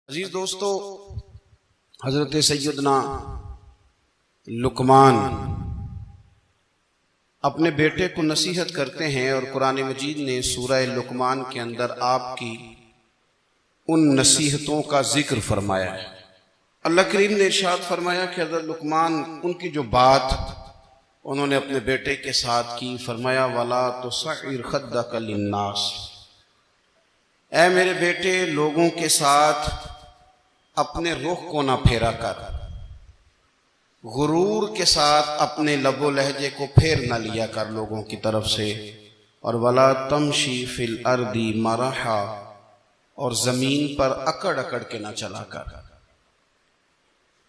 अजीज दोस्तों, हजरत सैयदना लुकमान अपने बेटे को नसीहत करते हैं और कुरान मजीद ने सूरह लुकमान के अंदर आपकी उन नसीहतों का जिक्र फरमाया है। अल्लाह करीम ने इरशाद फरमाया कि हजरत लुकमान उनकी जो बात उन्होंने अपने बेटे के साथ की, फरमाया वला तुसइर खद्दक लिन्नास, ऐ मेरे बेटे लोगों के साथ अपने रुख को ना फेरा कर, गुरूर के साथ अपने लबो लहजे को फेर ना लिया कर लोगों की तरफ से, और वला तमशी फिल अर्दी मरहा, और जमीन पर अकड़ अकड़ के ना चला कर।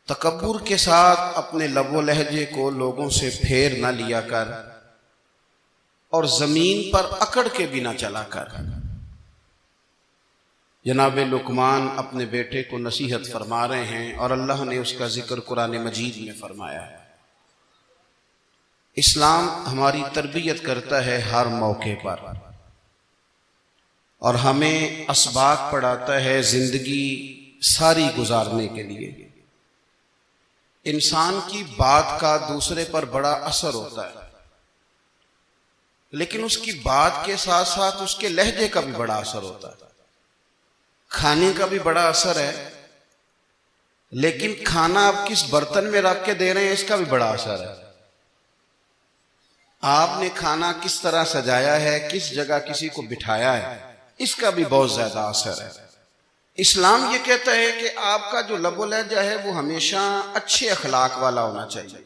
तकब्बुर के साथ अपने लबो लहजे को लोगों से फेर ना लिया कर और जमीन पर अकड़ के भी ना चला कर। जनाब लुकमान अपने बेटे को नसीहत फरमा रहे हैं और अल्लाह ने उसका जिक्र कुरान मजीद में फरमाया है। इस्लाम हमारी तरबियत करता है हर मौके पर और हमें असबाक पढ़ाता है जिंदगी सारी गुजारने के लिए। इंसान की बात का दूसरे पर बड़ा असर होता है, लेकिन उसकी बात के साथ साथ उसके लहजे का भी बड़ा असर होता है। खाने का भी बड़ा असर है, लेकिन खाना आप किस बर्तन में रख के दे रहे हैं इसका भी बड़ा असर है। आपने खाना किस तरह सजाया है, किस जगह किसी को बिठाया है, इसका भी बहुत ज्यादा असर है। इस्लाम ये कहता है कि आपका जो लबो लहजा है वो हमेशा अच्छे अखलाक वाला होना चाहिए।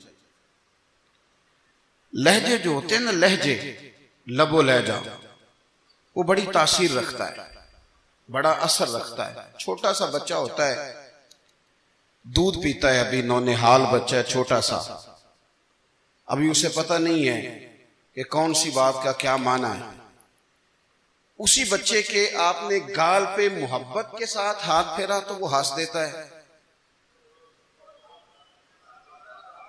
लहजे जो होते हैं ना, लहजे लबो लहजा, वो बड़ी तासीर रखता है, बड़ा असर रखता है। छोटा सा बच्चा होता है, दूध पीता है, अभी नौनिहाल बच्चा है छोटा सा, अभी उसे पता नहीं है कि कौन सी बात का क्या माना है। उसी बच्चे के आपने गाल पे मोहब्बत के साथ हाथ फेरा तो वो हंस देता है,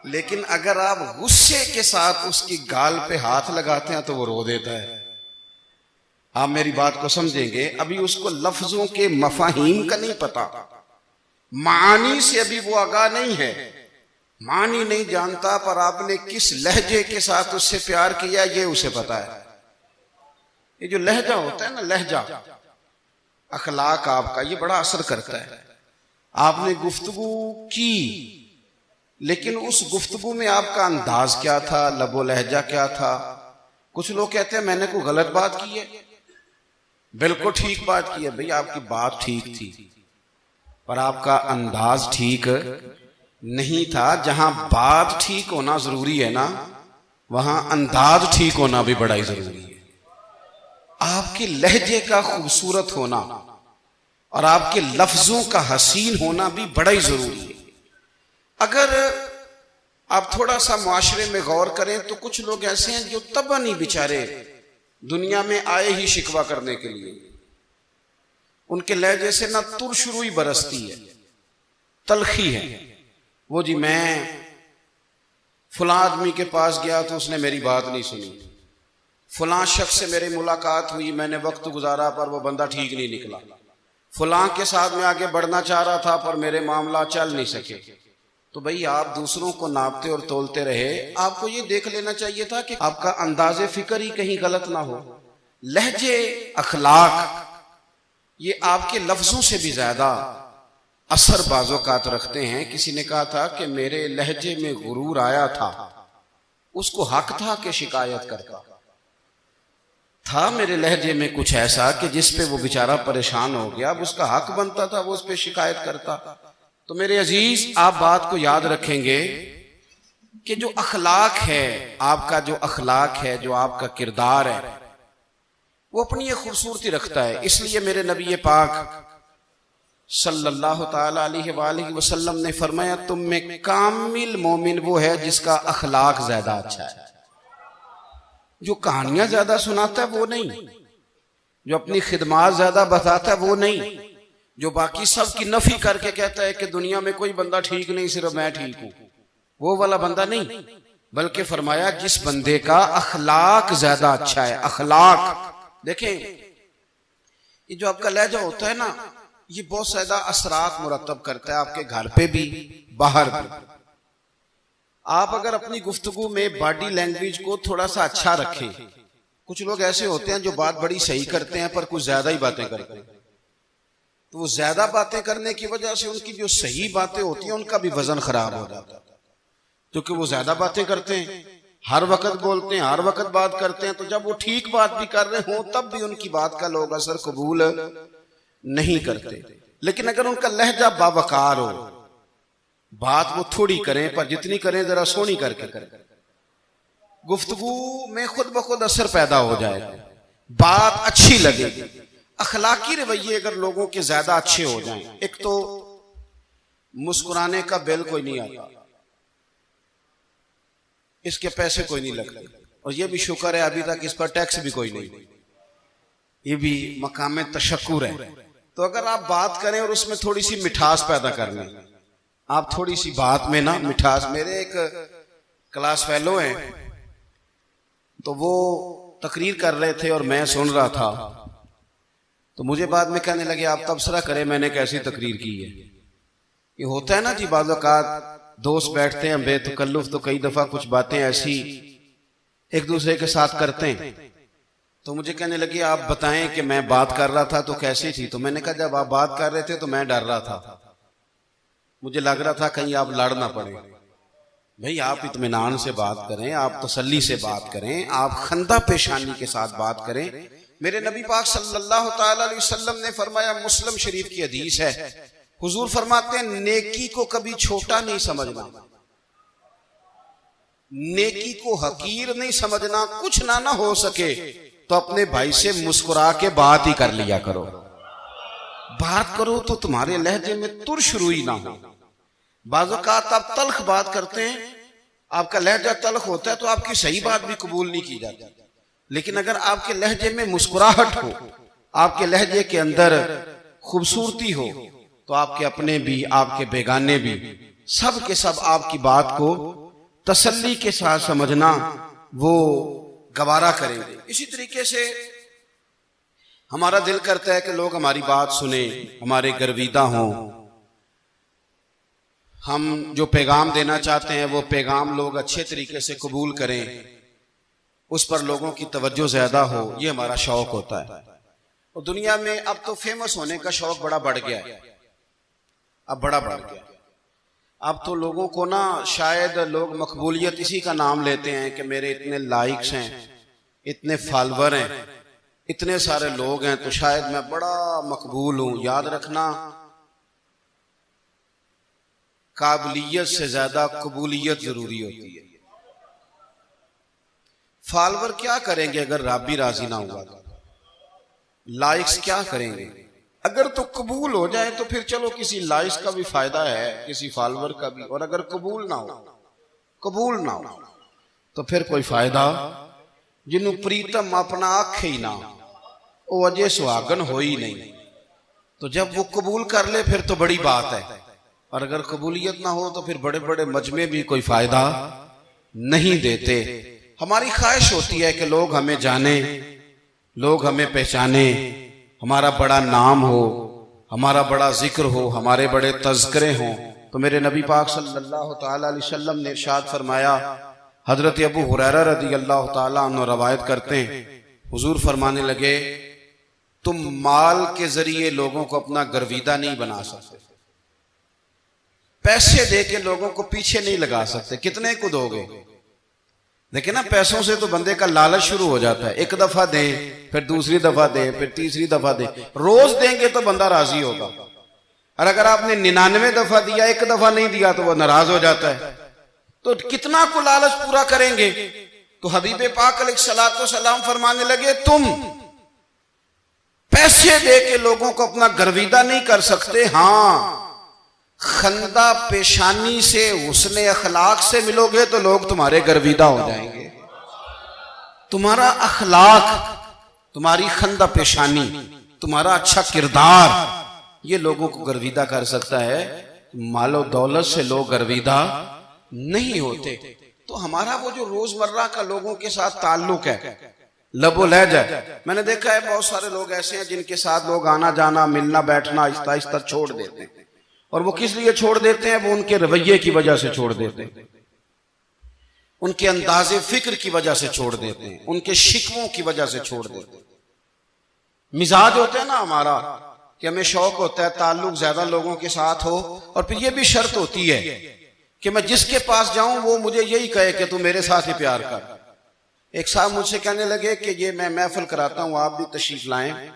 लेकिन अगर आप गुस्से के साथ उसकी गाल पे हाथ लगाते हैं तो वो रो देता है। आप मेरी बात को समझेंगे, अभी उसको लफ्जों के मफाहीम का नहीं पता, मानी से अभी वो आगाह नहीं है, मानी नहीं जानता, पर आपने किस लहजे के साथ उससे प्यार किया ये उसे पता है। ये जो लहजा होता है ना, लहजा अखलाक आपका, ये बड़ा असर करता है। आपने गुफ्तगू की, लेकिन उस गुफ्तगू में आपका अंदाज क्या था, लबो लहजा क्या था। कुछ लोग कहते हैं मैंने कोई गलत बात की है, बिल्कुल ठीक बात की है। भाई आपकी बात ठीक थी, पर आपका अंदाज ठीक नहीं था। जहां बात ठीक होना जरूरी है ना, वहां अंदाज ठीक होना भी बड़ा ही जरूरी है। आपके लहजे का खूबसूरत होना और आपके लफ्जों का हसीन होना भी बड़ा ही जरूरी है। अगर आप थोड़ा सा मुआशरे में गौर करें तो कुछ लोग ऐसे हैं जो तबन ही बेचारे दुनिया में आए ही शिकवा करने के लिए। उनके लहजे से ना तुरशुरुई बरसती है, तलखी है। वो जी मैं फुला आदमी के पास गया तो उसने मेरी बात नहीं सुनी, फुला शख्स से मेरी मुलाकात हुई, मैंने वक्त गुजारा पर वो बंदा ठीक नहीं निकला, फुला के साथ मैं आगे बढ़ना चाह रहा था पर मेरे मामला चल नहीं सके। तो भाई आप दूसरों को नापते और तोलते रहे, आपको ये देख लेना चाहिए था कि आपका अंदाजे फिक्र ही कहीं गलत ना हो। लहजे अखलाक ये आपके लफ्जों से भी ज्यादा असर बाज़ोकात रखते हैं। किसी ने कहा था कि मेरे लहजे में गुरूर आया था, उसको हक था कि शिकायत करता था। मेरे लहजे में कुछ ऐसा कि जिसपे वो बेचारा परेशान हो गया, अब उसका हक बनता था वो उस पर शिकायत करता। तो मेरे अजीज, आप बात को याद रखेंगे कि जो अखलाक है, आपका जो अखलाक है, जो आपका किरदार है, वो अपनी एक खूबसूरती रखता है। इसलिए मेरे नबी पाक सल्लल्लाहु ताला अलैहि वसल्लम ने फरमाया, तुम में कामिल मोमिन वो है जिसका अखलाक ज्यादा अच्छा है। जो कहानियां ज्यादा सुनाता है वो नहीं, जो अपनी खिदमात ज्यादा बताता है वो नहीं, जो बाकी सब की नफी करके कहता है कि दुनिया में कोई बंदा ठीक नहीं, सिर्फ मैं ठीक हूं, वो वाला बंदा नहीं। बल्कि फरमाया जिस बंदे का अखलाक ज्यादा अच्छा है। अखलाक देखें, ये जो आपका लहजा होता है ना, ये बहुत ज्यादा असरात मुरतब करता है आपके घर पे भी बाहर भी। आप अगर अपनी गुफ्तगू में बॉडी लैंग्वेज को थोड़ा सा अच्छा रखें, कुछ लोग ऐसे होते हैं जो बात बड़ी सही करते हैं पर कुछ ज्यादा ही बातें करते हैं, तो वो ज्यादा बातें करने की वजह से उनकी जो सही बातें होती हैं उनका भी वजन खराब हो जाता है, क्योंकि वो ज्यादा बातें करते हैं, हर वक्त बोलते हैं, हर वक्त बात करते हैं। तो जब वो ठीक बात भी कर रहे हो तब भी उनकी बात का लोग असर कबूल नहीं करते। लेकिन अगर उनका लहजा बावकार हो, बात वो थोड़ी करें पर जितनी करें जरा सोनी करके करें, गुफ्तगू में खुद ब खुद असर पैदा हो जाएगा, बात अच्छी लगेगी। अखलाकी रवैये अगर लोगों के ज्यादा अच्छे हो जाएं, एक तो मुस्कुराने का बिल कोई नहीं आता, इसके पैसे कोई नहीं लगते, और ये भी शुक्र है अभी तक इस पर टैक्स भी कोई नहीं, ये भी मकाम तशक्कुर है। तो अगर आप बात करें और उसमें थोड़ी सी मिठास पैदा कर लें, आप थोड़ी सी बात में ना मिठास। मेरे एक क्लास फेलो हैं, तो वो तकरीर कर रहे थे और मैं सुन रहा था, तो मुझे बाद में कहने लगे आप तबसरा करें मैंने कैसी तकरीर की है। ये होता है ना जी, बाज़ औक़ात दोस्त बैठते हैं बेतकल्लुफ़, तो कई दफा कुछ बातें ऐसी एक दूसरे के साथ करते हैं। तो मुझे कहने लगे आप बताएं कि मैं बात कर रहा था तो कैसी थी। तो मैंने कहा जब आप बात कर रहे थे तो मैं डर रहा था, मुझे लग रहा था कहीं आप लड़ ना पड़े। भाई आप इत्मीनान से बात करें, आप तसल्ली से बात करें, आप खंदा पेशानी के साथ बात करें। मेरे नबी पाक सल्लल्लाहु ताला अलैहि वसल्लम ने फरमाया, मुस्लिम शरीफ की हदीस है, हुजूर फरमाते हैं नेकी को कभी छोटा नहीं समझना, नेकी को हकीर नहीं समझना। कुछ ना हो सके तो अपने भाई से मुस्कुरा के बात ही कर लिया करो। बात करो तो तुम्हारे लहजे में तुर्श रुई ना हो। बाज़ औक़ात आप तल्ख बात करते हैं, आपका लहजा तल्ख होता है तो आपकी सही बात भी कबूल नहीं की जाती। लेकिन अगर आपके लहजे में मुस्कुराहट हो, आपके लहजे के अंदर खूबसूरती हो, तो आपके अपने भी आपके बेगाने भी सब के सब आपकी बात को तसल्ली के साथ समझना वो गवारा करेंगे। इसी तरीके से हमारा दिल करता है कि लोग हमारी बात सुने, हमारे गर्विदा हों, हम जो पैगाम देना चाहते हैं वो पैगाम लोग अच्छे तरीके से कबूल करें, उस पर लोगों की तवज्जो ज्यादा हो, ये हमारा शौक होता है। और दुनिया में अब तो फेमस होने का शौक बड़ा बढ़ गया है, अब बड़ा बढ़ गया। अब तो लोगों को ना शायद लोग मकबूलियत इसी का नाम लेते हैं कि मेरे इतने लाइक्स हैं, इतने फॉलोवर हैं, इतने सारे लोग हैं तो शायद मैं बड़ा मकबूल हूं। याद रखना, काबिलियत से ज्यादा कबूलियत जरूरी होती है। फॉलोवर क्या करेंगे अगर रब भी राजी ना हुआ तो? लाइक्स क्या करेंगे? अगर तो कबूल हो जाए तो फिर चलो किसी लाइक्स का भी फायदा है, किसी फॉलोवर का भी। और अगर कबूल ना हो तो फिर कोई फायदा। जिन्हों प्रीतम अपना आख ही ना, वो अजय सुहागन हो ही नहीं। तो जब वो कबूल कर ले फिर तो बड़ी बात है, और अगर कबूलियत ना हो तो फिर बड़े बड़े मजमे भी कोई फायदा नहीं देते। हमारी ख्वाहिश होती है कि लोग हमें जाने, लोग हमें पहचाने, हमारा बड़ा नाम हो, हमारा बड़ा जिक्र हो, हमारे बड़े तज़किरे हों। तो मेरे नबी पाक सल्लल्लाहु ताला अलैहि वसल्लम ने इरशाद फरमाया, हजरत अबू हुरैरा रज़ी अल्लाह ताला अन्हु रवायत करते हैं, हुजूर फरमाने लगे, तुम माल के जरिए लोगों को अपना गर्विदा नहीं बना सकते, पैसे दे के लोगों को पीछे नहीं लगा सकते। कितने को दोगे? देखिए ना, पैसों से तो बंदे का लालच शुरू हो जाता है। एक दफा दें, फिर दूसरी दफा दें, फिर तीसरी दफा दें, रोज देंगे तो बंदा राजी होगा। और अगर आपने 99 दफा दिया, एक दफा नहीं दिया तो वह नाराज हो जाता है। तो कितना को लालच पूरा करेंगे? तो हबीब पाक अलैहिस्सलातु वस्सलाम फरमाने लगे, तुम पैसे दे के लोगों को अपना गर्विदा नहीं कर सकते, हाँ खंदा पेशानी से, हुस्ने अखलाक से मिलोगे तो लोग तुम्हारे गर्विदा हो जाएंगे। तुम्हारा अखलाक, तुम्हारी खंदा पेशानी, तुम्हारा अच्छा किरदार, ये लोगों को गर्विदा कर सकता है। मालो दौलत से लोग गर्विदा नहीं होते। तो हमारा वो जो रोजमर्रा का लोगों के साथ ताल्लुक है, लबो लहजा। मैंने देखा है बहुत सारे लोग ऐसे हैं जिनके साथ लोग आना जाना मिलना बैठना आहिस्ता आहिस्ता छोड़ देते हैं, और वो किस लिए छोड़ देते हैं? वो उनके रवैये की वजह से छोड़ देते हैं, उनके अंदाजे फिक्र की वजह से छोड़ देते हैं, उनके शिकवों की वजह से छोड़ देते हैं। मिजाज होता है ना हमारा कि हमें शौक होता है ताल्लुक ज्यादा लोगों के साथ हो, और फिर ये भी शर्त होती है कि मैं जिसके पास जाऊं वो मुझे यही कहे कि तू मेरे साथ ही प्यार कर। एक साहब मुझसे कहने लगे कि ये मैं महफिल कराता हूं, आप भी तशरीफ लाएं,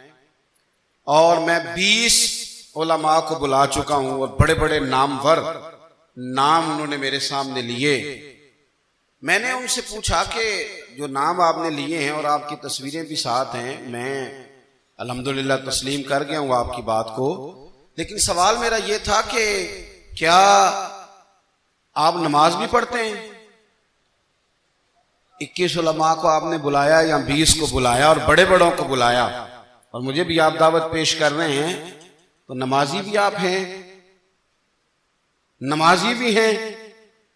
और मैं 20 उलमा को बुला चुका हूं और बड़े बड़े नामवर नाम उन्होंने मेरे सामने लिए। मैंने उनसे पूछा कि जो नाम आपने लिए हैं और आपकी तस्वीरें भी साथ हैं, मैं अल्हम्दुलिल्लाह तस्लीम कर गया हूं आपकी बात को, लेकिन सवाल मेरा यह था कि क्या आप नमाज भी पढ़ते हैं? 21 उलमा को आपने बुलाया या 20 को बुलाया और बड़े बड़ों को बुलाया, और मुझे भी आप दावत पेश कर रहे हैं, तो नमाजी भी आप हैं, नमाजी भी हैं।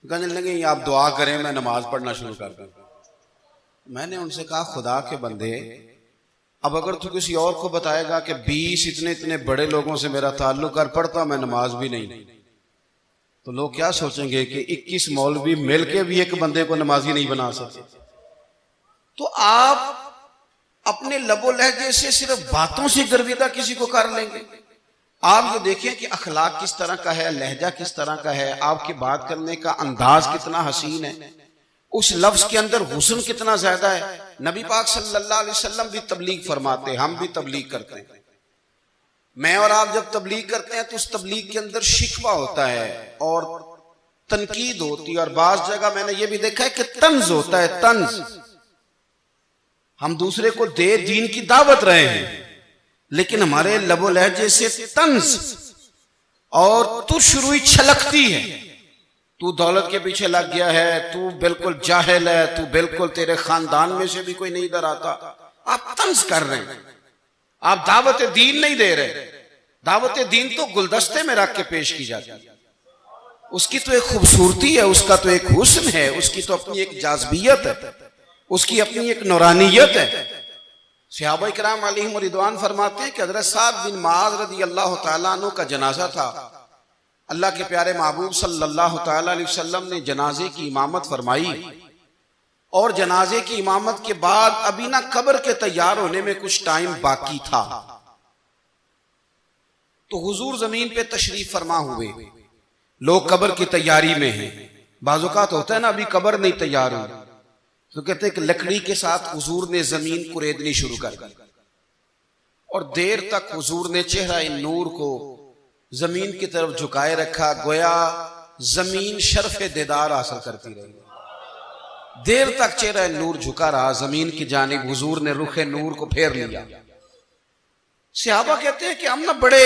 कहने लगे आप दुआ करें मैं नमाज पढ़ना शुरू कर दूं। मैंने उनसे कहा खुदा के बंदे, अब अगर तू किसी और को बताएगा कि 20 इतने इतने बड़े लोगों से मेरा ताल्लुक कर, पढ़ता मैं नमाज भी नहीं, तो लोग क्या सोचेंगे कि 21 मौलवी मिलके भी एक बंदे को नमाजी नहीं बना सकते। तो आप अपने लबो लहजे से सिर्फ बातों से गर्विदा किसी को कर लेंगे। आप ये देखें कि अखलाक किस तरह का है, लहजा किस तरह का है, आपकी बात करने का अंदाज कितना हसीन है, उस लफ्ज के अंदर हुस्न कितना ज्यादा है। नबी पाक सल्लल्लाहु अलैहि वसल्लम भी तबलीग फरमाते, हम भी तबलीग करते हैं। मैं और आप जब तबलीग करते हैं तो उस तबलीग के अंदर शिकवा होता है और तनकीद होती है, और बाज जगह मैंने ये भी देखा है कि तंज होता है, तंज। हम दूसरे को दे दीन की दावत रहे हैं, लेकिन हमारे लबो लहजे से तंज और तुशरुई छलकती है। तू दौलत के पीछे लग गया है, तू बिल्कुल जाहिल है, तू बिल्कुल, तेरे खानदान में से भी कोई नहीं इधर आता। आप तंज कर रहे हैं, आप दावत दीन नहीं दे रहे। दावत दीन तो गुलदस्ते में रख के पेश की जाती है, उसकी तो एक खूबसूरती है, उसका तो एक हुस्न है, उसकी तो अपनी एक जाज़बियत है, उसकी अपनी एक नूरानियत है। सहाबा इकराम अलैहिम रिदवान फरमाते हैं कि हज़रत साद बिन मुआज़ रज़ी अल्लाह तआला अन्हु का जनाजा था। अल्लाह के प्यारे महबूब सल्लल्लाहु तआला अलैहि वसल्लम ने जनाजे की इमामत फरमाई, और जनाजे की इमामत के बाद अभी ना कब्र के तैयार होने में कुछ टाइम बाकी था, तो हुजूर जमीन पे तशरीफ फरमा हुए। लोग कब्र की तैयारी में हैं, बाज़ौक़ात होता है ना अभी कब्र नहीं तैयार हुई, तो कहते हैं कि लकड़ी के साथ हुजूर ने जमीन कुरेदनी शुरू कर दी, और देर तक हुजूर ने चेहरा नूर को जमीन की तरफ झुकाए रखा, गोया जमीन शर्फ दीदार हासिल करती रही। देर तक चेहरा नूर झुका रहा जमीन की जानिब, हुजूर ने रुखे नूर को फेर लिया। सहाबा कहते हैं कि हम ना बड़े,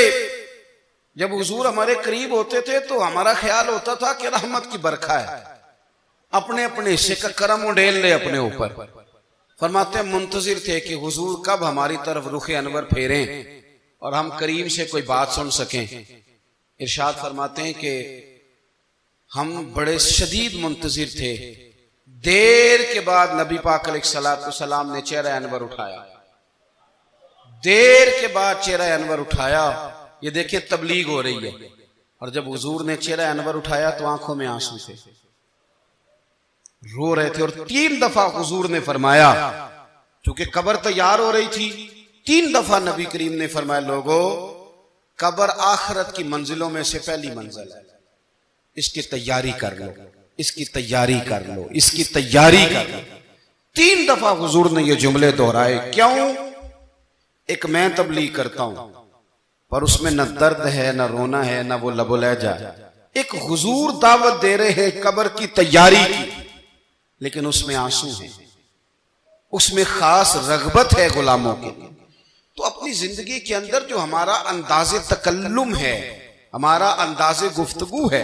जब हुजूर हमारे करीब होते थे तो हमारा ख्याल होता था कि रहमत की बरखा है, अपने अपने हिस्से का करम उड़ेल ले अपने ऊपर। फरमाते मुंतजिर थे कि हुजूर कब हमारी तरफ रुखे अनवर फेरें और हम करीम से कोई बात सुन सकें। इरशाद फरमाते हैं कि हम बड़े शदीद मुंतजिर थे। देर के बाद नबी पाक अलैहिस्सलाम ने चेहरा अनवर उठाया, देर के बाद चेहरा अनवर उठाया। ये देखिए तबलीग हो रही है, और जब हुजूर ने चेहरा अनवर उठाया तो आंखों में आंसू थे, रो रहे थे। और 3 दफा हुजूर ने फरमाया, क्योंकि कब्र तैयार हो रही थी, 3 दफा नबी करीम ने फरमाया, लोगों कब्र आखिरत की मंजिलों में से पहली मंजिल है, इसकी तैयारी कर लो, इसकी तैयारी कर लो, इसकी तैयारी कर लो। 3 दफा हुजूर ने ये जुमले दोहराए। क्यों? एक मैं तबलीग करता हूं पर उसमें न दर्द है, न रोना है, न वो लबो लहजा। एक हुजूर दावत दे रहे हैं कब्र की तैयारी की, लेकिन उसमें आंसू है, उसमें खास रगबत है गुलामों के लिए। तो अपनी जिंदगी के अंदर जो हमारा अंदाज़े तकल्लुम है, हमारा अंदाज़े गुफ्तगू है,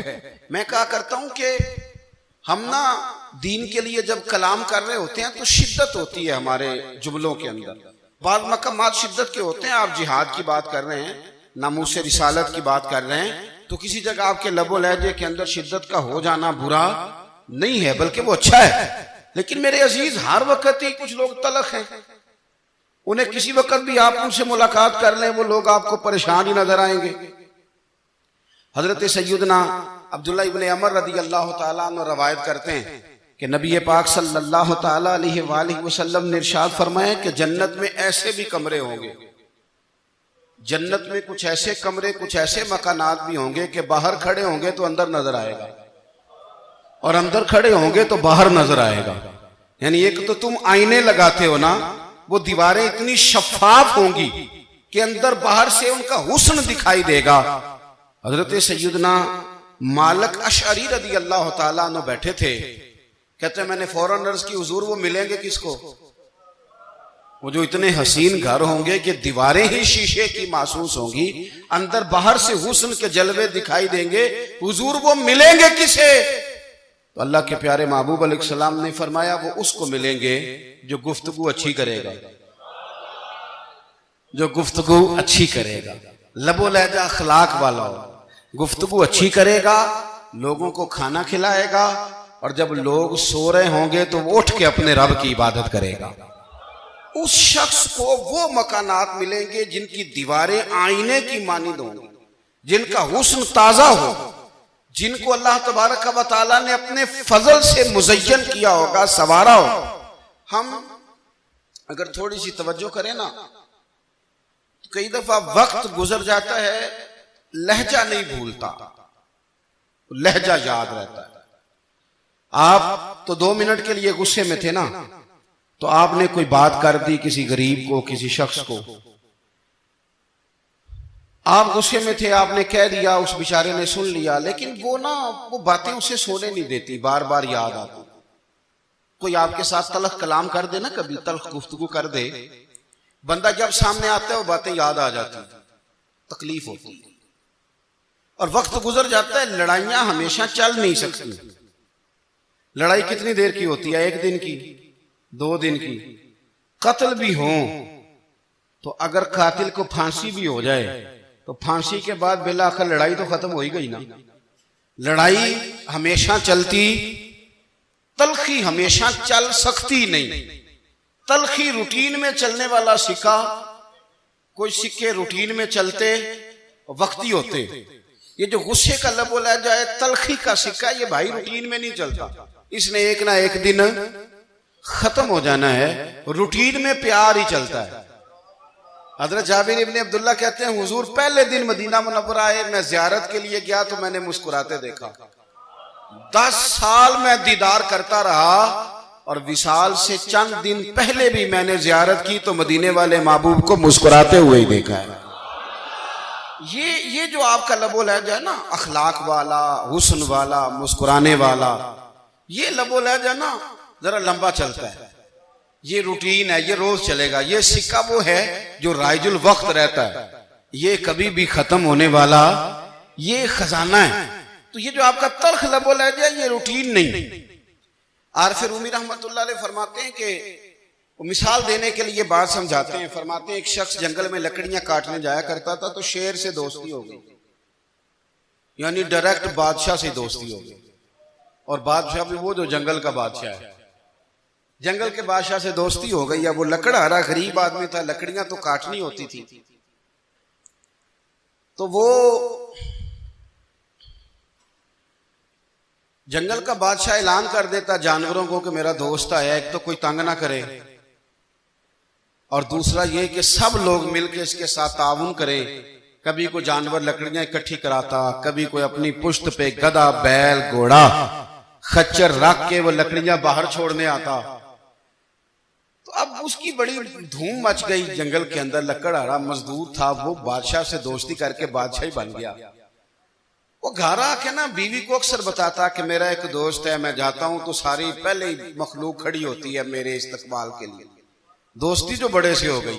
मैं कहा करता हूं कि हम ना दीन के लिए जब कलाम कर रहे होते हैं तो शिद्दत होती है हमारे जुमलों के अंदर। बाद मकामात शिद्दत के होते हैं, आप जिहाद की बात कर रहे हैं, नामूस रिसालत की बात कर रहे हैं, तो किसी जगह आपके लबो लहजे के अंदर शिद्दत का हो जाना बुरा नहीं है, बल्कि वो अच्छा है। लेकिन मेरे अजीज हर वक्त ही कुछ लोग तलख हैं, उन्हें किसी वक्त भी आप उनसे मुलाकात कर लें, वो लोग आपको परेशान ही नजर आएंगे। हजरत सैयदना अब्दुल्ला इब्ने अमर रदी अल्लाह ताला अन्हु रवायत करते हैं कि नबी पाक सल्लल्लाहु ताला अलैहि वसल्लम ने इरशाद फरमाया कि जन्नत में ऐसे भी कमरे होंगे, जन्नत में कुछ ऐसे कमरे, कुछ ऐसे मकानात भी होंगे कि बाहर खड़े होंगे तो अंदर नजर आएगा और अंदर खड़े होंगे तो बाहर नजर आएगा। यानी एक तो तुम आईने लगाते हो ना, वो दीवारें इतनी शफाफ होंगी कि अंदर बाहर से उनका हुस्न दिखाई देगा। हजरत सैयदना मालिक अशअरी रदी अल्लाह ताला अन्हु बैठे थे, कहते हैं मैंने फौरन अर्ज की हुजूर वो मिलेंगे किसको? वो जो इतने हसीन घर होंगे कि दीवारें ही शीशे की महसूस होंगी, अंदर बाहर से हुस्न के जलवे दिखाई देंगे, हुजूर वो मिलेंगे किसे? तो अल्लाह के प्यारे महबूब अलैहिस्सलाम ने फरमाया वो उसको मिलेंगे जो गुफ्तगू अच्छी करेगा, जो गुफ्तगू अच्छी करेगा, लबो लहजा अखलाक वाला हो, गुफ्तगू अच्छी करेगा, लोगों को खाना खिलाएगा और जब लोग सो रहे होंगे तो वो उठ के अपने रब की इबादत करेगा। उस शख्स को वो मकानात मिलेंगे जिनकी दीवारें आईने की मानिंद होंगी, जिनका हुस्न ताजा हो, जिनको अल्लाह तबारक व तआला ने अपने फजल से मुज़य्यन किया होगा, संवारा हो। हम अगर थोड़ी सी तवज्जो करें ना, तो कई दफा वक्त गुजर जाता है, लहजा नहीं भूलता, लहजा याद रहता है। आप तो 2 मिनट के लिए गुस्से में थे ना, तो आपने कोई बात कर दी किसी गरीब को, किसी शख्स को, आप गुस्से में थे, आपने कह दिया, उस बेचारे ने सुन लिया, लेकिन वो बातें उसे सोने नहीं देती, बार बार याद आती। कोई आपके साथ तलख कलाम कर दे ना, कभी तलख गुफ्तगू कर दे, बंदा जब सामने आता है वो बातें याद आ जाती, तकलीफ होती है और वक्त गुजर जाता है। लड़ाइयां हमेशा चल नहीं सकती। लड़ाई कितनी देर की होती है? 1 दिन की, 2 दिन की। कत्ल भी हो तो अगर कातिल को फांसी भी हो जाए तो फांसी के बाद बिलाखिर लड़ाई तो खत्म हो ही गई ना। लड़ाई हमेशा चलती, तलखी हमेशा चल सकती नहीं। तलखी रूटीन में चलने वाला सिक्का, कोई सिक्के रूटीन में चलते वक्ती होते। ये जो गुस्से का लब बोला जाए तलखी का सिक्का, ये भाई रूटीन में नहीं चलता, इसने एक ना एक दिन खत्म हो जाना है। रूटीन में प्यार ही चलता है। हजरत जाबिर इब्ने अब्दुल्ला कहते हैं हुजूर पहले दिन मदीना मुनव्वरा आए, मैं ज़ियारत के लिए गया तो मैंने मुस्कुराते देखा। 10 साल मैं दीदार करता रहा और विसाल से चंद दिन पहले भी मैंने ज़ियारत की तो मदीने वाले महबूब को मुस्कुराते हुए ही देखा है। ये जो आपका लबो लहजा है ना, अखलाक वाला, हुस्न वाला, मुस्कुराने वाला, ये लबो लहजा ना जरा लंबा चलता है। ये रूटीन है, ये रोज चलेगा। ये सिक्का वो है जो राइजुल वक्त रहता है, ये कभी भी खत्म होने वाला ये खजाना है। तो ये जो आपका तल्ख लबो लहजा है, ये रूटीन नहीं। आरिफ रूमी रहमतुल्लाह अलैह फरमाते हैं कि मिसाल देने के लिए बात समझाते हैं। फरमाते हैं एक शख्स जंगल में लकड़ियां काटने जाया करता था तो शेर से दोस्ती हो गई, यानी डायरेक्ट बादशाह से दोस्ती हो गई। और बादशाह भी वो जो जंगल का बादशाह है, जंगल के बादशाह से दोस्ती हो गई। अब वो लकड़हारा गरीब आदमी था, लकड़ियां तो काटनी होती थी, तो वो जंगल का बादशाह ऐलान कर देता जानवरों को कि मेरा दोस्त आया, एक तो कोई तंग ना करे और दूसरा ये कि सब लोग मिलकर इसके साथ ताउन करें। कभी कोई जानवर लकड़ियां इकट्ठी कराता, कभी कोई अपनी पुश्त पे गधा, बैल, घोड़ा, खच्चर रख के वो लकड़ियां बाहर छोड़ने आता। तो अब उसकी बड़ी धूम मच गई जंगल के अंदर। लकड़हारा मजदूर था, वो बादशाह से दोस्ती करके बादशाह ही बन गया। वो घर आके ना बीवी को अक्सर बताता कि मेरा एक दोस्त है, मैं जाता हूं तो सारी पहले ही मखलूक खड़ी होती है मेरे इस्तकबाल के लिए। दोस्ती जो बड़े से हो गई।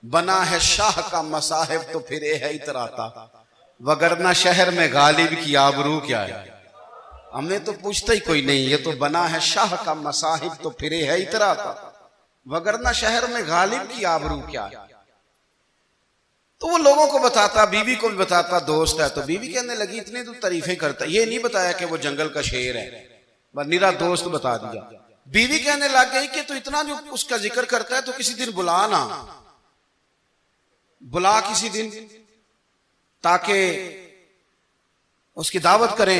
बना है शाह का मसाहिब तो फिर है इतराता, वगरना शहर में गालिब की आबरू क्या है। हमने तो पूछता ही कोई नहीं, ये तो बना है शाह का मसाहिब तो फिर है इतराता, वगरना शहर में गालिब की आबरू क्या है। तो वो लोगों को बताता, बीवी को भी बताता दोस्त है। तो बीवी कहने लगी इतनी तो तारीफें करता, ये नहीं बताया कि वो जंगल का शेर है, बस निरा दोस्त बता दिया। बीवी कहने लग गई कि तू इतना जो उसका जिक्र करता है तो किसी दिन बुला ना, बुला किसी दिन ताकि उसकी दावत करें।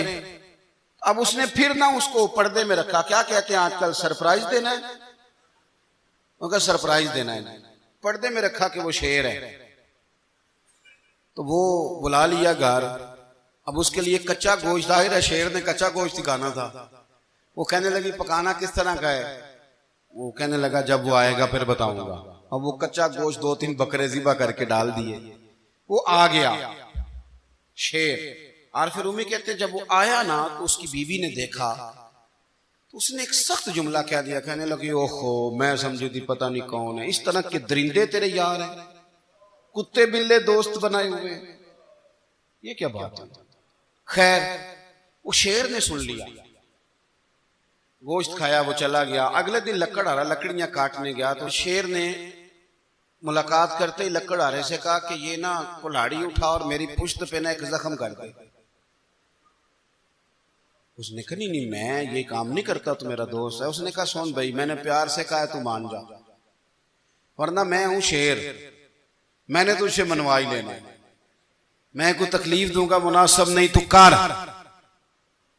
अब उसने फिर ना उसको पर्दे में रखा। क्या कहते हैं आजकल, सरप्राइज देना है, उनका सरप्राइज देना है, पर्दे में रखा कि वो शेर है। तो वो बुला लिया घर। अब उसके लिए कच्चा गोश्त, जाहिर है शेर ने कच्चा गोश्त दिखाना था। वो कहने लगी पकाना किस तरह का है? वो कहने लगा जब वो आएगा फिर बताऊंगा। अब वो कच्चा गोश्त 2-3 बकरे ज़िबा करके डाल दिए। वो आ गया शेर। और फिर उम्मी कहते जब वो आया ना तो उसकी बीवी ने देखा तो उसने एक सख्त जुमला कह दिया। कहने लगी ओहो, मैं समझी थी पता नहीं कौन है, इस तरह के दरिंदे तेरे यार हैं, कुत्ते बिल्ले दोस्त बनाए हुए, ये क्या बात है? खैर वो शेर ने सुन लिया, गोश्त खाया, वो चला गया। अगले दिन लकड़हारा लकड़ियां काटने गया तो शेर ने मुलाकात करते ही लकड़हारे से कहा कि ये ना कुल्हाड़ी उठा और मेरी पुश्त पे ना एक जख्म कर दे। उसने कहा नहीं मैं ये काम नहीं करता, तो मेरा दोस्त है। उसने कहा सुन भाई, मैंने प्यार से कहा तू मान जा, वरना मैं हूं शेर, मैंने तुझसे मनवा ही लेना, मैं कोई तकलीफ दूंगा मुनासिब नहीं, तू कर।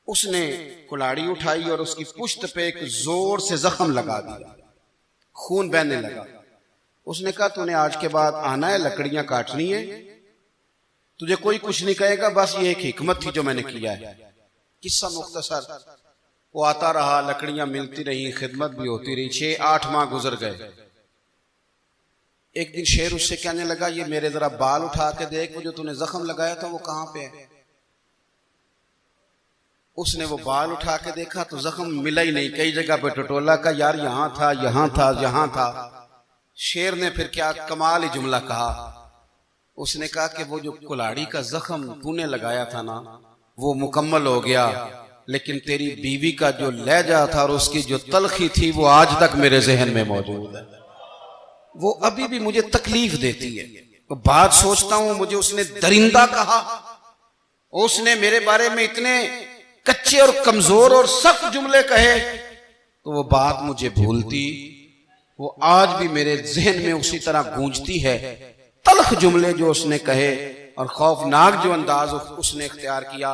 उसने कुल्हाड़ी उठाई और उसकी पुश्त पे एक जोर से जख्म लगा दिया, खून बहने लगा। उसने कहा तूने आज के बाद आना है, लकड़ियां काटनी है, तुझे कोई कुछ नहीं कहेगा, बस ये एक हिकमत थी जो मैंने किया है। किस्सा मुख्तसर, वो आता रहा, लकड़ियां मिलती रही, खिदमत भी होती रही। 6-8 माह गुजर गए। एक दिन शेर उससे कहने लगा ये मेरे जरा बाल उठा के देख, वो जो तूने जख्म लगाया था वो कहां पे है? उसने वो बाल उठा के देखा तो जख्म मिला ही नहीं, कई जगह पे टटोला का यार यहां था, यहां था, यहां था। शेर ने फिर क्या कमाल ही जुमला कहा। उसने कहा कि वो जो कुल्हाड़ी का जख्म तूने लगाया था ना वो मुकम्मल हो गया, लेकिन तेरी बीवी का जो लहजा था और उसकी जो तलखी थी वो आज तक मेरे जहन में मौजूद है, वो अभी भी मुझे तकलीफ देती है। तो बात सोचता हूं, मुझे उसने दरिंदा कहा, उसने मेरे बारे में इतने कच्चे और कमजोर और सख्त जुमले कहे, तो वो बात मुझे भूलती, वो आज भी मेरे जहन में उसी तरह गूंजती है। तलख जुमले जो उसने कहे और खौफनाक जो अंदाज उसने इख्तियार किया,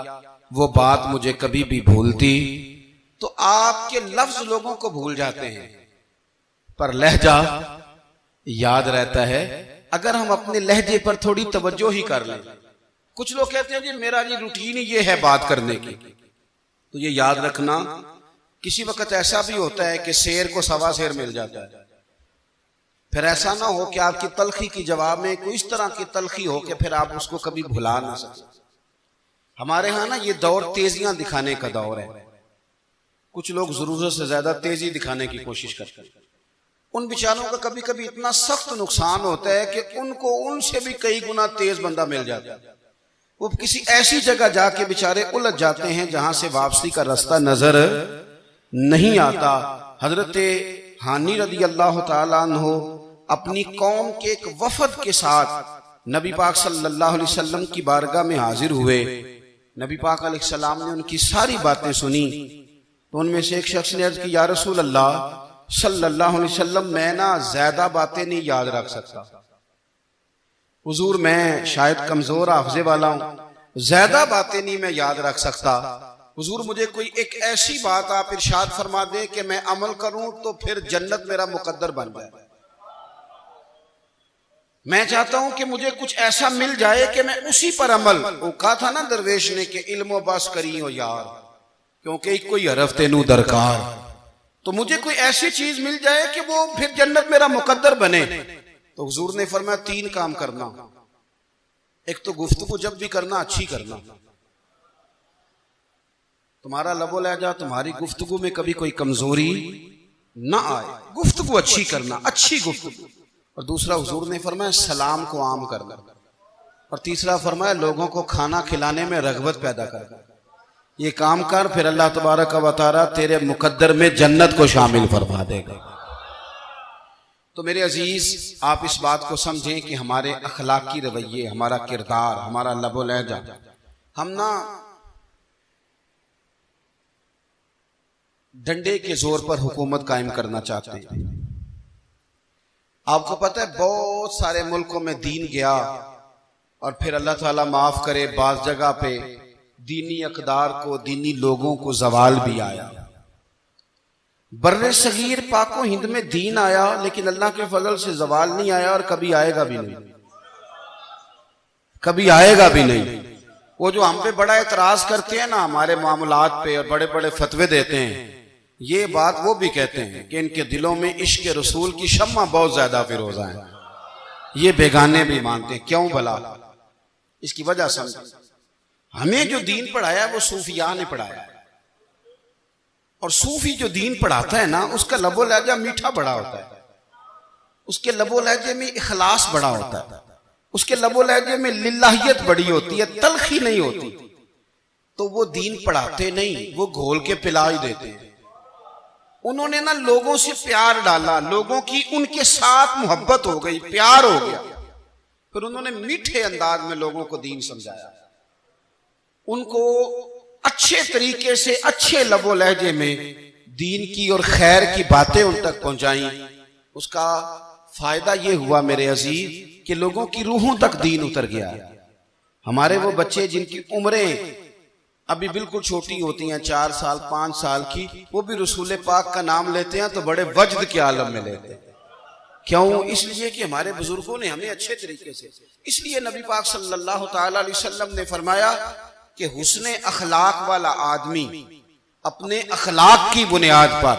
वो बात मुझे कभी भी भूलती। तो आपके लफ्ज लोगों को भूल जाते हैं पर लहजा याद रहता है, अगर हम अपने लहजे पर थोड़ी तवज्जो ही कर लें। कुछ लोग कहते हैं जी मेरा ये रूटीन ही ये है बात करने की, तो ये याद रखना किसी वक्त ऐसा भी होता है कि शेर को सवा शेर मिल जाता है। फिर ऐसा ना हो कि आपकी तलखी की जवाब में कोई इस तरह की तलखी हो कि फिर आप उसको कभी भुला ना सकें। हमारे यहाँ ना ये दौर तेजियां दिखाने का दौर है। कुछ लोग जरूरत से ज्यादा तेजी दिखाने की कोशिश करते हैं। उन बेचारों का कभी कभी इतना सख्त नुकसान होता है कि उनको उनसे भी कई गुना तेज बंदा मिल जाता है। वो किसी ऐसी जगह जाके बेचारे उलझ जाते हैं जहां से वापसी का रास्ता नजर नहीं आता। हजरत हानी रदी अल्लाह ताला अन्हु अपनी कौम के एक वफद के साथ नबी पाक सल्लल्लाहु अलैहि वसल्लम की बारगाह में हाजिर हुए। नबी पाक अलैहि सलाम ने उनकी सारी बातें सुनी तो उनमें से एक शख्स ने अर्ज की, या रसूल अल्लाह सल्लल्लाहु अलैहि वसल्लम, मैं ना ज्यादा बातें नहीं याद रख सकता। हुजूर मैं शायद कमजोर हाफजे वाला हूं, ज्यादा बातें नहीं मैं याद रख सकता। हुजूर मुझे कोई एक ऐसी बात आप इरशाद फरमा दें कि मैं अमल करूं तो फिर जन्नत मेरा मुकद्दर बन जाए। मैं चाहता हूं कि मुझे कुछ ऐसा मिल जाए कि मैं उसी पर अमल, वो कहा था ना दरवेश ने कि इल्मो बस करी हो यार, क्योंकि कोई हरफ तेनू दरकार, तो मुझे कोई ऐसी चीज मिल जाए कि वो फिर जन्नत मेरा मुकद्दर बने। तो हुजूर ने फरमाया 3 काम करना। एक तो गुफ्तगू जब भी करना अच्छी करना, तुम्हारा लबो लहजा तुम्हारी गुफ्तगू में कभी कोई कमजोरी ना आए, गुफ्तगू अच्छी करना, अच्छी गुफ्तगू। और दूसरा हुजूर ने फरमाया सलाम को आम करना। और तीसरा फरमाया लोगों को खाना खिलाने में रग़बत पैदा करना। ये काम कर, फिर अल्लाह तबारक व तआला तेरे मुकद्दर में जन्नत को शामिल फरमा देगा। तो मेरे अजीज, आप इस बात को समझें कि हमारे अखलाकी रवैये, हमारा किरदार, हमारा लबो लहजा, हम ना डंडे के जोर पर हुकूमत कायम करना चाहते हैं। आपको पता है बहुत सारे मुल्कों में दीन गया और फिर अल्लाह ताला माफ करे बाज जगह पे दीनी अकदार को, दीनी लोगों को जवाल भी आया। बर्रे सगीर पाको हिंद में दीन आया, लेकिन अल्लाह के फजल से जवाल नहीं आया और कभी आएगा भी नहीं, कभी आएगा भी नहीं। वो जो हम पे बड़ा एतराज करते हैं ना हमारे मामलात पे और बड़े बड़े फतवे देते हैं, ये बात वो भी कहते हैं कि इनके दिलों में इश्क रसूल की शम्मा बहुत ज्यादा फिरोजा है। ये बेगाने भी मानते हैं। क्यों भला? इसकी वजह समझ, हमें जो दीन पढ़ाया वो सूफिया ने पढ़ाया, और सूफी जो दीन पढ़ाता है ना उसका लबो लहजा मीठा बड़ा होता है, उसके लबो लहजे में इखलास बड़ा होता है, उसके लबो लहजे में लिल्लाहियत बड़ी होती है, तलखी नहीं होती। तो वो दीन पढ़ाते नहीं, वो घोल के पिला ही देते हैं। उन्होंने ना लोगों से प्यार डाला, लोगों की उनके साथ मोहब्बत हो गई, प्यार हो गया, फिर उन्होंने मीठे अंदाज में लोगों को दीन समझाया, उनको अच्छे तरीके से अच्छे लबो लहजे में दीन की और खैर की बातें उन तक पहुंचाई। उसका फायदा ये हुआ मेरे अजीज कि लोगों की रूहों तक दीन उतर गया। हमारे वो बच्चे जिनकी उम्रें अभी बिल्कुल छोटी होती हैं, 4 साल 5 साल की, वो भी रसूल पाक का नाम लेते हैं तो बड़े वजद के आलम में लेते हैं। क्यों? इसलिए कि हमारे बुजुर्गों ने हमें अच्छे तरीके से, इसलिए नबी पाक सल्लल्लाहु तआला अलैहि वसल्लम ने फरमाया कि हुस्ने अखलाक वाला आदमी अपने अखलाक की बुनियाद पर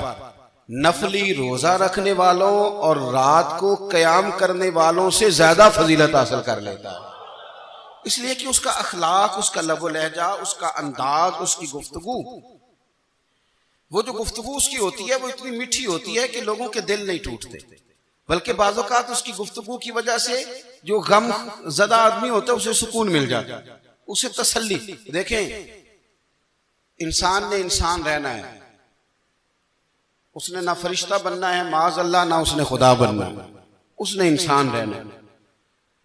नफली रोजा रखने वालों और रात को कयाम करने वालों से ज्यादा फजीलत हासिल कर लेता है। इसलिए कि उसका अखलाक, उसका लबो लहजा, उसका अंदाज, उसकी गुफ्तगू, वो जो गुफ्तगू उसकी होती है वो इतनी मीठी होती है कि लोगों के दिल नहीं टूटते, बल्कि बाज़ औक़ात उसकी गुफ्तगू की वजह से जो गम ज़दा आदमी होता है उसे सुकून मिल जाता है, उसे तसल्ली। देखें, इंसान ने इंसान रहना है, उसने ना फरिश्ता बनना है माज़ अल्लाह, ना उसने खुदा बनना है, उसने इंसान रहना है।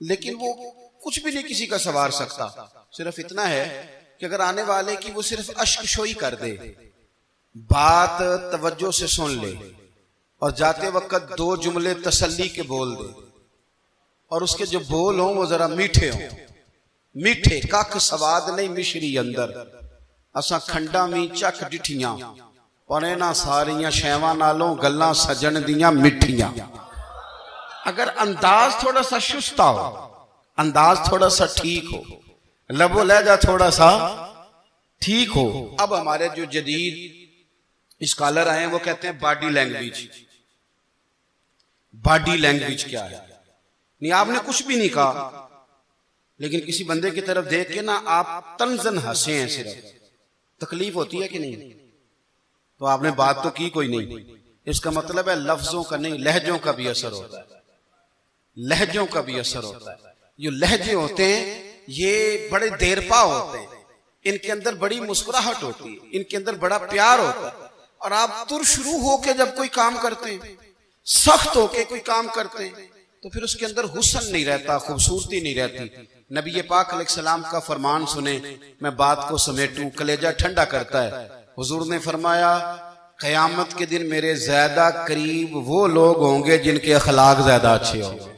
लेकिन वो कुछ भी नहीं किसी का सवार सकता, सिर्फ इतना है कि अगर आने वाले की वो सिर्फ अश्कशोई कर दे, बात तवज्जो से सुन ले और जाते वक्त 2 जुमले तसल्ली के बोल दे, और उसके जो बोल हों वो जरा मीठे हों, मीठे कख सवाद नहीं मिश्री अंदर, असा खंडा मी चख डिठियां पर इन्हां सारियां शैवां नालों गल्लां सजन दियां मिठियां। अगर अंदाज थोड़ा सा शुस्ता हो, अंदाज थोड़ा सा ठीक हो, लबो लहजा थोड़ा सा ठीक हो। अब हमारे जो जदीद स्कॉलर आए हैं वो कहते हैं बॉडी लैंग्वेज। बॉडी लैंग्वेज क्या है? नहीं, आपने कुछ भी नहीं कहा, लेकिन किसी बंदे की तरफ देख के ना आप तंजन हंसे हैं, सिर्फ तकलीफ होती है कि नहीं? तो आपने बात तो की कोई नहीं, इसका मतलब है लफ्जों का नहीं, लहजों का भी असर होता है, लहजों का भी असर होता है। जो लहजे होते हैं ये बड़े देरपा होते हैं, इनके अंदर बड़ी मुस्कुराहट होती है, इनके अंदर बड़ा प्यार होता है। और आप तुरशरू होके जब कोई काम करते हैं, सख्त होके कोई काम करते हैं, तो फिर उसके अंदर हुस्न नहीं रहता, खूबसूरती नहीं रहती। नबी पाक अलैहिस्सलाम का फरमान सुने, मैं बात को समेटूं, कलेजा ठंडा करता है। हुजूर ने फरमाया, क़यामत के दिन मेरे ज्यादा करीब वो लोग होंगे जिनके अखलाक ज्यादा अच्छे होंगे,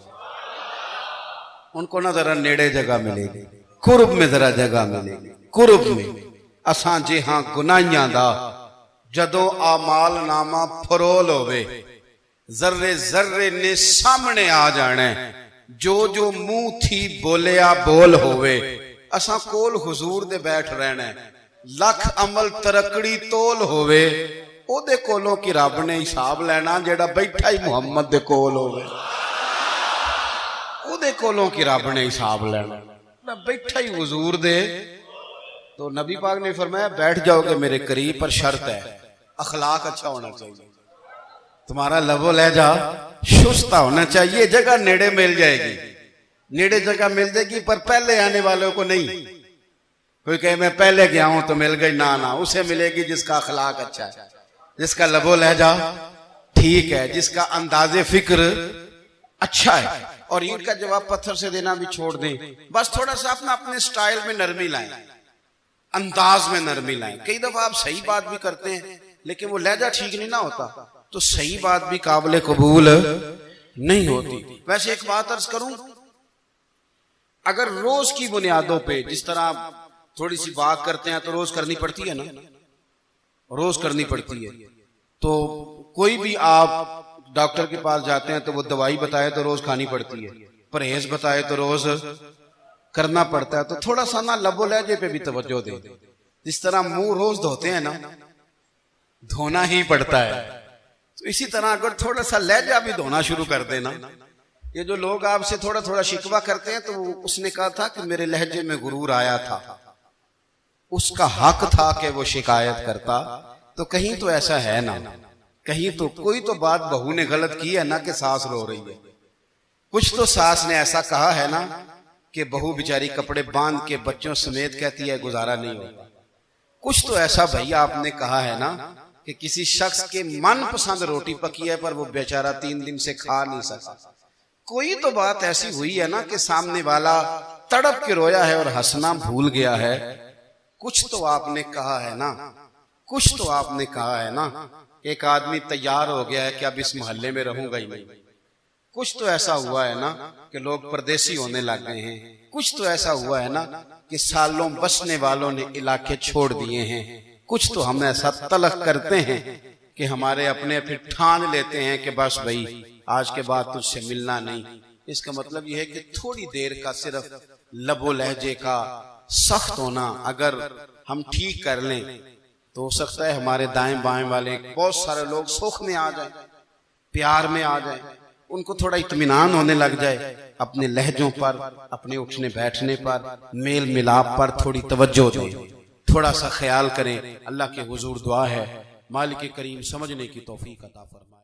उनको ना जरा नेड़े जगह मिलेगी, कुर्ब में जरा जगह मिलेगी, कुर्ब में। असां जे हां गुनाहियां दा जदों आमाल नामा फरोल होवे, जर्रे जर्रे ने सामने आ जाने, जो जो मुंह थी बोलिया बोल होवे। असां कोल हुजूर दे बैठ रहना, लख अमल तरकड़ी तोल होवे, ओदे कोलों की रब ने हिसाब लेना जेड़ा बैठा ही मुहम्मद दे कोल होवे, ओदे कोलों की रब ने हिसाब लेना, बैठा ही हुजूर दे। तो नबी पाक ने फरमाया, बैठ जाओगे मेरे करीब, पर शर्त है अखलाक अच्छा होना चाहिए, तुम्हारा लबो लहजा शुस्ता होना चाहिए। जगह नेड़े मिल जाएगी, नेड़े जगह मिल जाएगी, पर पहले आने वालों को नहीं। कोई कहे मैं पहले गया हूं तो मिल गई, ना ना, उसे मिलेगी जिसका अखलाक अच्छा है, जिसका लबो लहजा ठीक है, जिसका अंदाजे फिक्र अच्छा है। और इनका जवाब पत्थर से देना भी छोड़ दें, बस थोड़ा सा अपना अपने स्टाइल में नरमी लाएं, अंदाज में नरमी लाएं। कई दफा आप सही बात भी करते हैं, लेकिन वो लहजा ठीक नहीं ना होता तो सही बात भी काबिल कबूल नहीं होती। वैसे एक बात अर्ज करूं, अगर रोज की बुनियादों पे, जिस तरह आप थोड़ी सी बात करते हैं तो रोज करनी पड़ती है ना, रोज करनी पड़ती है, तो कोई भी आप डॉक्टर के पास जाते हैं तो वो दवाई बताए तो रोज खानी पड़ती है, परहेज बताए तो रोज करना पड़ता है। तो थोड़ा सा ना लबो लहजे पे भी तवज्जो दे। जिस तरह मुंह रोज धोते हैं ना, धोना ही पड़ता है, तो इसी तरह अगर थोड़ा सा लहजा भी धोना शुरू कर देना। ये जो लोग आपसे थोड़ा थोड़ा शिकवा करते हैं, तो उसने कहा था कि मेरे लहजे में गुरूर आया था, उसका हक था कि वो शिकायत करता, तो कहीं तो ऐसा है ना, कहीं तो कोई तो बात बहू ने गलत की है ना कि सास रो रही है। कुछ तो सास ने ऐसा कहा है ना कि बहू बेचारी कपड़े बांध के बच्चों समेत कहती है गुजारा नहीं होता। कुछ तो ऐसा भैया आपने कहा है ना कि किसी शख्स के मनपसंद रोटी पकी है पर वो बेचारा 3 दिन से खा नहीं सका। कोई तो बात ऐसी हुई है ना कि सामने वाला तड़प के रोया है और हंसना भूल गया है। कुछ तो आपने कहा है ना, कुछ तो आपने कहा है ना। एक आदमी तैयार हो गया है कि अब इस मोहल्ले में रहूंगा ही नहीं। कुछ तो ऐसा हुआ है ना कि लोग परदेसी होने लग गए हैं। कुछ तो ऐसा हुआ है ना कि सालों बसने वालों ने इलाके छोड़ दिए हैं। कुछ तो हम ऐसा तलक करते हैं कि हमारे अपने फिर ठान लेते हैं कि बस भाई आज के बाद तुझसे मिलना नहीं। इसका मतलब यह है कि थोड़ी देर का सिर्फ लबो लहजे का सख्त होना अगर हम ठीक कर लें तो हो सकता है हमारे दाएं बाएं वाले बहुत सारे लोग सुख में आ जाएं, प्यार में आ जाएं, उनको थोड़ा इत्मीनान होने लग जाए। अपने लहजों पर, अपने उठने बैठने पर, मेल मिलाप पर थोड़ी तवज्जो दें, थोड़ा सा ख्याल करें। अल्लाह के हुजूर दुआ है मालिक करीम समझने की तौफीक अता फरमाए।